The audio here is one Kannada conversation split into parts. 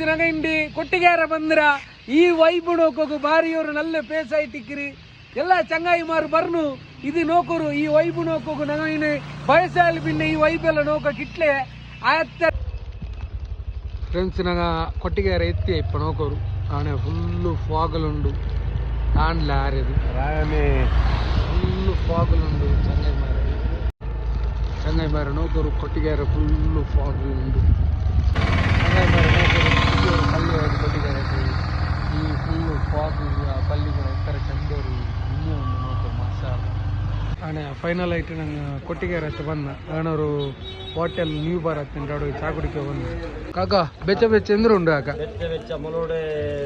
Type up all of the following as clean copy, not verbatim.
ಫ್ರೆಂಡ್ಸ್ ನಂಗೆ ಇಂಡಿ ಕೊಟ್ಟಿಗೆರ ಬಂದ್ರ ಈ ವೈಬ್ ನೋಕೋಕು ಬಾರಿಯವರು ನಲ್ಲ ಪೇಸ್ ಆಯ್ತಿಕ್ಕಿರಿ ಎಲ್ಲ ಚಂಗಾಯಿ ಮಾರು ಬರ್ನು ಇದು ನೋಕೋರು ಈ ವೈಬ್ ನೋಕೋಕು ನಂಗೆ ಬಯಸಲ್ಲಿ ಪಿನ್ನ ಈ ವೈಬ್ ಎಲ್ಲ ನೋಕೋಕೆ ಇಟ್ಲೆ ಆಯ್ತ ಫ್ರೆಂಡ್ಸ್ ನಂಗೆ ಕೊಟ್ಟಿಗೆರ ಎತ್ತಿ ಇಪ್ಪ ನೋಕೋರು ಆನೆ ಫುಲ್ಲು ಫಾಗಲುಂಡು ಕಾಣ್ಲ ಆರೇದು ಫುಲ್ಲು ಫಾಗಲುಂಡು ಚಂಗಾಯಿ ಮಾರ ನೋಕೋರು ಕೊಟ್ಟಿಗೆರ ಫುಲ್ಲು ಫಾಗಲುಂಡು ಪಲ್ಲಿ ಕೊಟ್ಟಿದ್ದಾರೆ ಈ ಫುಲ್ಲು ಫಾಗ್ ಪಲ್ಲಿ ಕೂಡ ಎತ್ತರ ಚಂದೋರು ಇನ್ನೂ ಒಂದು ನೋಡ್ತಾರೆ ಮಸಾಲ ಆನೆ ಫೈನಲ್ ಆಯ್ತು ನಂಗೆ ಕೊಟ್ಟಿಗೆರೆ ಹತ್ರ ಬಂದ ಅವನವರು ಹೋಟೆಲ್ ನ್ಯೂ ಭಾರತ್ ಅಡು ಚಾ ಕುಡಿಕೆ ಬಂದ ಕಾಕ ಬೆಚ್ಚ ಬೆಚ್ಚ ಎಂದ್ರು ಉಂಡು ಕಾಕ ಬೆಚ್ಚ ಬೆಚ್ಚ ಮೊಲೋಡೆ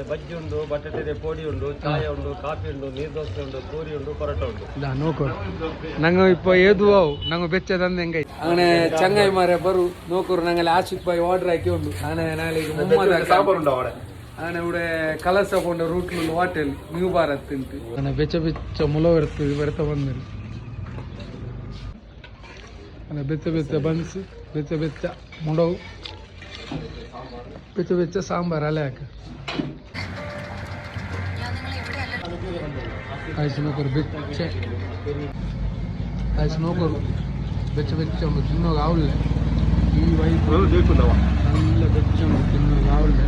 ಬಜ್ಜಿ ಉಂಡು ಬಟಾಟೆ ಪೋಡಿ ಉಂಡು ಚಾಯ ಉಂಡು ಕಾಫಿ ಉಂಡು ನೀರು ದೋಸೆ ಉಂಡು ಪೂರಿ ಉಂಡು ಪರೋಟ ಉಂಡು ಇಲ್ಲ ನೋಕೋ ನಂಗೆ ಇಪ್ಪ ಏದು ಅವು ನಂಗೆ ಬೆಚ್ಚದಂದು ಹೆಂಗೈ ಅವನೇ ಚಂಗಾಯಿ ಮಾರೆ ಬರು ನೋಕರು ನಂಗೆ ಆಶಿಕ್ ಬಾಯಿ ಆರ್ಡರ್ ಹಾಕಿ ಉಂಡು ಆನೆ ನಾಳೆ ಆನೆ ಉಡೆ ಕಲಸ ಕೊಂಡ ರೂಟ್ ಹೋಟೆಲ್ ನ್ಯೂ ಭಾರತ್ ತಿಂತು ಆನೆ ಬೆಚ್ಚ ಬೆಚ್ಚ ಮುಲ ಬರ್ತಾ ಬಂದಿರು ಆನೆ ಬೆಚ್ಚ ಬೆಚ್ಚ ಬನ್ಸ್ ಬೆಚ್ಚ ಬೆಚ್ಚ ಮುಂಡವು ಬೆಚ್ಚ ಬೆಚ್ಚ ಸಾಂಬಾರು ಅಲೆ ಹಾಕ ಆಯ್ತು ನೋಕರು ಬೆಚ್ಚ ಆಯ್ತು ನೋಕರು ಬೆಚ್ಚ ಬೆಚ್ಚ ತಿನ್ನೋದು ಅವಳೆ ಈ ವೈಫ್ നല്ല ಬೆಚ್ಚ ತಿನ್ನೋದು ಅವಳೆ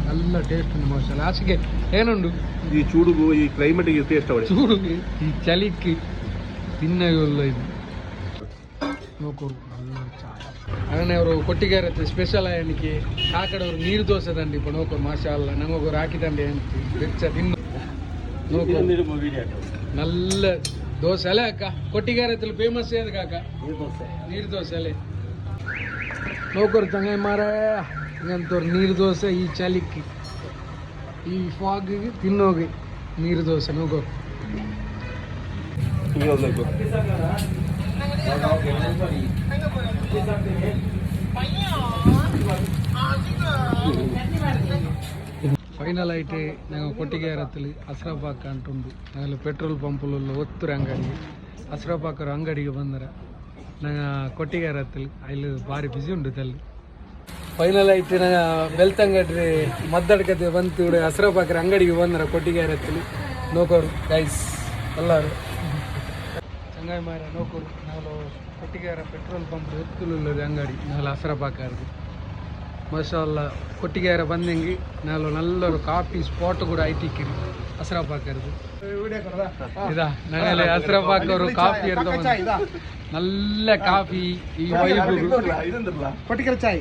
നല്ല ಟೇಸ್ಟ್ ಉಂಟು ಮೋಸ ಲಾಸ್ಟ್ಗೆ ಏನುಂಡು ಈ ಚೂಡುಗು ಈ ಕ್ಲೈಮೇಟಿಗೆ ಟೇಸ್ಟ್ ಅವಳೆ ಚೂಡುಗೆ ಈ ಚಳಿക്ക് ತಿನ್ನೋಲ್ಲ ಇದು ನೋಕೋರು നല്ല ಚಾಯ್ അങ്ങനെ ಅವರು ಕೊಟ್ಟಿಗೆರೆ ಸ್ಪೆಷಲ್ എനിക്ക് ಕಾಕಡವರು ನೀರು ದೋಸೆ ತಂಡಿ ಇಪ್ಪ ನೋಕೋರು ಮಾಷಾ ಅಲ್ಲ ನಂಗೊರು ಹಾಕಿ ತಂಡಿ ಅಂತ ಬೆಚ್ಚ ತಿನ್ನು നല്ല ದೋಸೆ ಅಲೆ ಅಕ್ಕ ಕೊಟ್ಟಿಗೆರೆ ಫೇಮಸ್ ಏದು ಕಾಕ ನೀರು ದೋಸೆ ಅಲೆ ನೋಕೋರು ಚಂಗಾಯಿ ಮಾರ ಎಂತವ್ರು ನೀರು ದೋಸೆ ಈ ಚಳಿಕ್ಕೆ ಈ ಫಾಗಿಗೆ ತಿನ್ನೋಗಿ ನೀರು ದೋಸೆ ನೋಗೋ ಫೈನಲ್ ಆಯ್ತು ನಂಗೆ ಕೊಟ್ಟಿಗೆರೆ ಹತ್ತಲಿ ಅಸ್ರಾಪಾಕ ಅಂಟುಂಡು ನಂಗೆ ಪೆಟ್ರೋಲ್ ಪಂಪುలలో ಒತ್ತುರ ಅಂಗಡಿ ಅಸ್ರಾಪಾಕರ ಅಂಗಡಿಗೆ ಬಂದರ ನಂಗೆ ಕೊಟ್ಟಿಗೆರೆ ಹತ್ತಲಿ ಅಲ್ಲಿ ಭಾರಿ ಬಿಸಿ ಉಂಟು ತಲ್ಲಿ ಫೈನಲ್ ಆಯ್ತು ನಂಗೆ ಬೆಳ್ತಂಗಡ್ರಿ ಮದ್ದಡ್ಕತೆ ಬಂತು ಇವ್ರು ಅಸ್ರಾಪಾಕರ ಅಂಗಡಿಗೆ ಬಂದರ ಕೊಟ್ಟಿಗೆರೆ ಹತ್ತಲಿ ನೋಕೋರು ಗೈಸ್ ಎಲ್ಲರೂ ಚಂಗಾಯಿ ಮಾರ ನೋಕೋರು ನಾವು ಕೊಟ್ಟಿಗೆರೆ ಪೆಟ್ರೋಲ್ ಪಂಪ್ ಎತ್ತುಲುಳ್ಳದು ಅಂಗಡಿ ನಾಲ್ ಅಸ್ರಾಪಾಕರ್ದು ಮಸಾಲ ಕೊಟ್ಟಿಗೆರೆ ಬಂದಂಗೆ ನಾಲ್ ನಲ್ಲರು ಕಾಫಿ ಸ್ಪಾಟ್ ಕೂಡ ಐತಿಕ್ಕಿರಿ ಅಸ್ರಾಪಾಕರ್ದು ಇದಾ ನಂಗಲ್ಲಿ ಅಸ್ರಾಪಾಕರು ಕಾಫಿ ಇರ್ತ നല്ല ಕಾಫಿ ಈ ವೈಬ್ ಕೊಟ್ಟಿಗೆರೆ ಚಾಯ್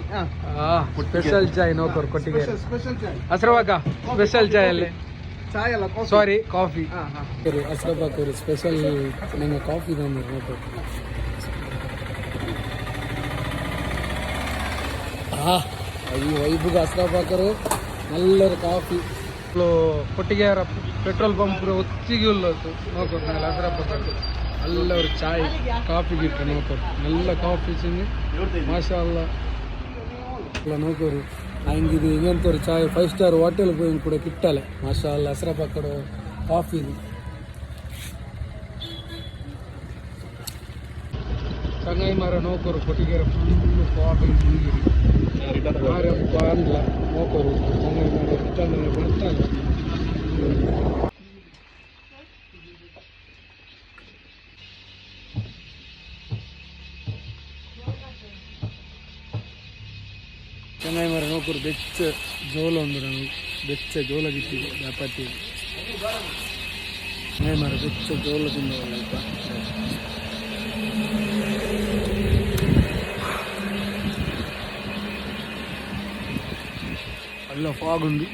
ಸ್ಪೆಷಲ್ ಚಾಯ್ ನೋಕೋರು ಕೊಟ್ಟಿಗೆರೆ ಅಸ್ರಾಪಾಕ ಸ್ಪೆಷಲ್ ಚಾಯ್ ಅಲ್ಲೇ ಚಾಯ್ ಅಲ್ಲ ಸಾರಿ ಕಾಫಿ ಅಸ್ರಾಪಾಕರು ಸ್ಪೆಷಲ್ ನಂಗೆ ಕಾಫಿ ತಂದಿರು ನೋಕೋರು ಈ ವೈಬ್ಗೆ ಅಸ್ರಾಪಾಕರು ನಲ್ಲರು ಕಾಫಿ ಕೊಟ್ಟಿಗೆರೆ ಪೆಟ್ರೋಲ್ ಪಂಪ್ ಒತ್ತಿಗೆ ಉಳ್ಳತ್ತು ನೋಕೋರು ನಂಗೆ ಅಸ್ರಾಪಾಕರು ನಲ್ಲವರು ಚಾಯ್ ಕಾಫಿ ಗಿಟ್ಟ ನೋಕೋರು ನಲ್ಲ ಕಾಫಿ ತಿಂದು ಮಾಷಾ ಅಲ್ಲ ನೋಕೋರು ಹಂಗಿದು ಹಿಂಗಂತವ್ರು ಚಾಯ್ 5 ಸ್ಟಾರ್ ಹೋಟೆಲ್ ಹೋಗಿ ಕೂಡ ಕಿಟ್ಟಲೆ ಮಾಷಾ ಅಲ್ಲ ಅಸ್ರಾಪಾಕರು ಕಾಫಿ ಚಂಗಾಯಿ ಮಾರ ನೋಕೋರು ಕೊಟ್ಟಿಗೆರೆ ಫುಲ್ಲು ಕಾಫಿ ಅಂದ್ಲ ನೋಕೋರು ಚಂಗಾಯಿ ಮಾರ ರಿಟರ್ನ್ ಬರ್ತಾನೆ ಚಂಗಾಯಿ ಮಾರ ನೋಕೋರು ಬೆಚ್ಚ ಜೋಲ ಒಂದು ನಾವು ಬೆಚ್ಚ ಜೋಲ ಗಿಟ್ಟಿದೆ ವ್ಯಾಪಾತಿ ಚಂಗಾಯಿ ಮಾರ ಬೆಚ್ಚ ಜೋಲ ತಿಂದವಲ್ಲ ಎಲ್ಲ ಫಾಗ್ ಉಂಡು